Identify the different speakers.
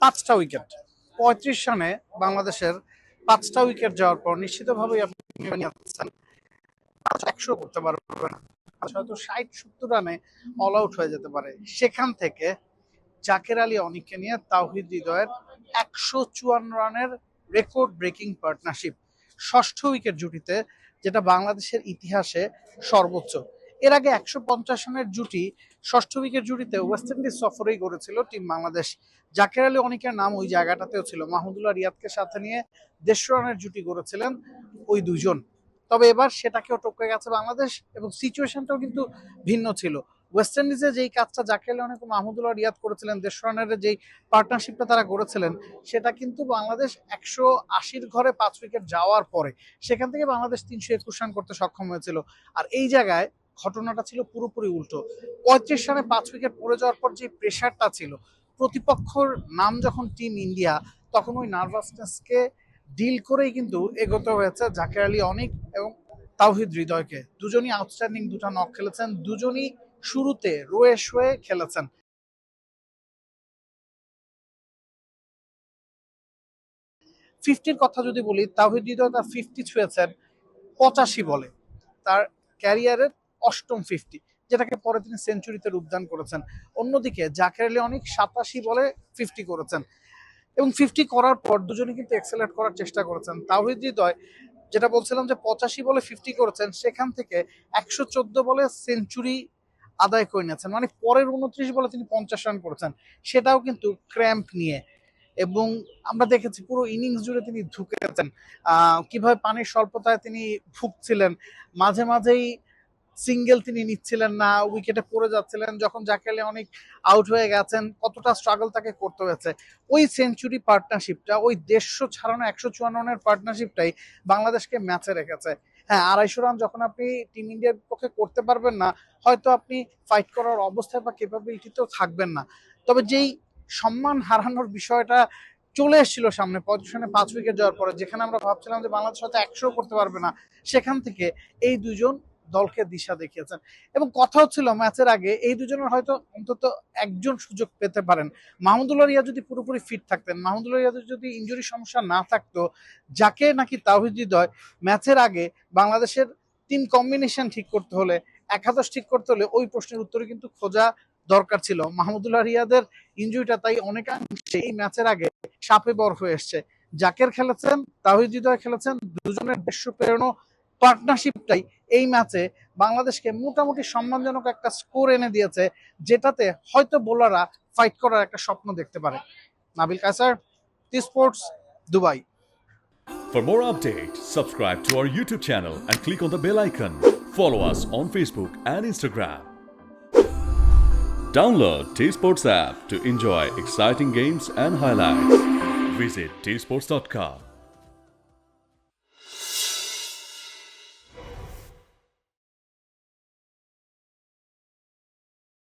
Speaker 1: 5টা উইকেট 35 রানে বাংলাদেশের 5টা উইকেট যাওয়ার পর নিশ্চিতভাবেই আপনি 100 করতে পারবেন, হয়তো 60-70 রানে অল আউট হয়ে যেতে পারে। সেখান থেকে জাকের আলী অনিককে নিয়ে তাওহিদ হৃদয়ের 154 রানের রেকর্ড ব্রেকিং পার্টনারশিপ ষষ্ঠ উইকেট জুটিতে, যেটা বাংলাদেশের ইতিহাসে সর্বোচ্চ। এর আগে 150 রানের জুটি ষষ্ঠ উইকেট জুটিতে ওয়েস্ট ইন্ডিজ সফরেই গড়েছিল টিম বাংলাদেশ। জাকের আলী অনিকের নাম ওই জায়গাটাতেও ছিল। মাহমুদুল্লাহ রিয়াদকে সাথে নিয়ে 150 রানের জুটি গড়েছিলেন ওই দুজন। তবে এবার সেটাকেও টপকে গেছে বাংলাদেশ, এবং সিচুয়েশনটাও কিন্তু ভিন্ন ছিল। ওয়েস্ট ইন্ডিজে যেই কাজটা জাকের আলী অনেক মাহমুদুল্লাহ রিয়াদ করেছিলেন, 150 রানের যেই পার্টনারশিপটা তারা গড়েছিলেন, সেটা কিন্তু বাংলাদেশ 180-র ঘরে 5 উইকেট যাওয়ার পরে সেখান থেকে বাংলাদেশ 321 রান করতে সক্ষম হয়েছিল। আর এই জায়গায় ঘটনাটা ছিল পুরোপুরি উল্টো। 35 রানে 5 উইকেট পড়ে যাওয়ার পর যে প্রেশারটা ছিল, প্রতিপক্ষর নাম যখন টিম ইন্ডিয়া, তখন ওই নার্ভাসনেসকে ডিল করেই কিন্তু এগোতে হয়েছে জাকের আলী অনিক এবং তাওহিদ হৃদয়কে। দুজনই আউটস্ট্যান্ডিং দুটা নক খেলেছেন, দুজনই শুরুতে রোয়েশ হয়ে খেলেছেন। 50-র কথা যদি বলি, তাওহিদ হৃদয় তার 50 ছুঁয়েছেন 85 বলে, তার ক্যারিয়ারের অষ্টম 50, যেটাকে পরে তিনি সেঞ্চুরিতে রূপদান করেছেন। অন্যদিকে জাকের আলী অনিক 87 বলে 50 করেছেন, এবং 50 করার পর দুজনে কিন্তু এক্সেলেট করার চেষ্টা করেছেন। তাওহিদ হৃদয়, যেটা বলছিলাম যে 85 বলে 50 করেছেন, সেখান থেকে 114 বলে সেঞ্চুরি আদায় করে নিয়েছেন, মানে পরের 29 বলে তিনি 50 রান করেছেন, সেটাও কিন্তু ক্র্যাম্প নিয়ে। এবং আমরা দেখেছি পুরো ইনিংস জুড়ে তিনি ঢুকেছেন, কিভাবে পানির স্বল্পতায় তিনি ভুগছিলেন, মাঝে মাঝেই সিঙ্গেল তিনি নিচ্ছিলেন না, উইকেটে পড়ে যাচ্ছিলেন। যখন জাকের আলী অনেক আউট হয়ে গেছেন, কতটা স্ট্রাগল তাকে করতে হয়েছে। ওই সেঞ্চুরি পার্টনারশিপটা, ওই 150 ছাড়ানো 154 রানের পার্টনারশিপটাই বাংলাদেশকে ম্যাচে রেখেছে। হ্যাঁ, 250 রান যখন আপনি টিম ইন্ডিয়ার পক্ষে করতে পারবেন না, হয়তো আপনি ফাইট করার অবস্থায় বা ক্যাপাবিলিটিতেও থাকবেন না, তবে যেই সম্মান হারানোর বিষয়টা চলে এসেছিল সামনে 35 রানে 5 উইকেট যাওয়ার পরে, যেখানে আমরা ভাবছিলাম যে বাংলাদেশ হয়তো 100 করতে পারবে না, সেখান থেকে এই দুজন দলকে দিশা দেখিয়েছেন। এবং কথা হচ্ছিল ম্যাচের আগে এই দুজনের হয়তো অন্তত একজন সুযোগ পেতে পারেন। মাহমুদুল্লাহ রিয়াদ যদি পুরোপুরি ফিট থাকতেন, মাহমুদুল্লাহ রিয়াদের যদি ইনজুরি সমস্যা না থাকতো, যাকে নাকি তাওহিদ হৃদয় ম্যাচের আগে বাংলাদেশের টিম কম্বিনেশন ঠিক করতে হলে, একাদশ ঠিক করতে হলে, ওই প্রশ্নের উত্তরে কিন্তু খোঁজা দরকার ছিল। মাহমুদুল্লাহ রিয়াদের ইনজুরিটা তাই অনেকাংশে এই ম্যাচের আগে সাপে বর হয়ে এসছে। জাকের খেলেছেন, তাওহিদ হৃদয় খেলেছেন, দুজনের 150 পেরোনো পার্টনারশিপটাই এই ম্যাচে বাংলাদেশকে মোটামুটি সম্মানজনক একটা স্কোর এনে দিয়েছে, যেটাতে হয়তো বোলাররা ফাইট করার একটা স্বপ্ন দেখতে পারে। Nabil Kaisar, T Sports, Dubai.
Speaker 2: For more updates, subscribe to our YouTube channel and click on the bell icon. Follow us on Facebook and Instagram. Download T Sports app to enjoy exciting games and highlights. Visit tsports.com.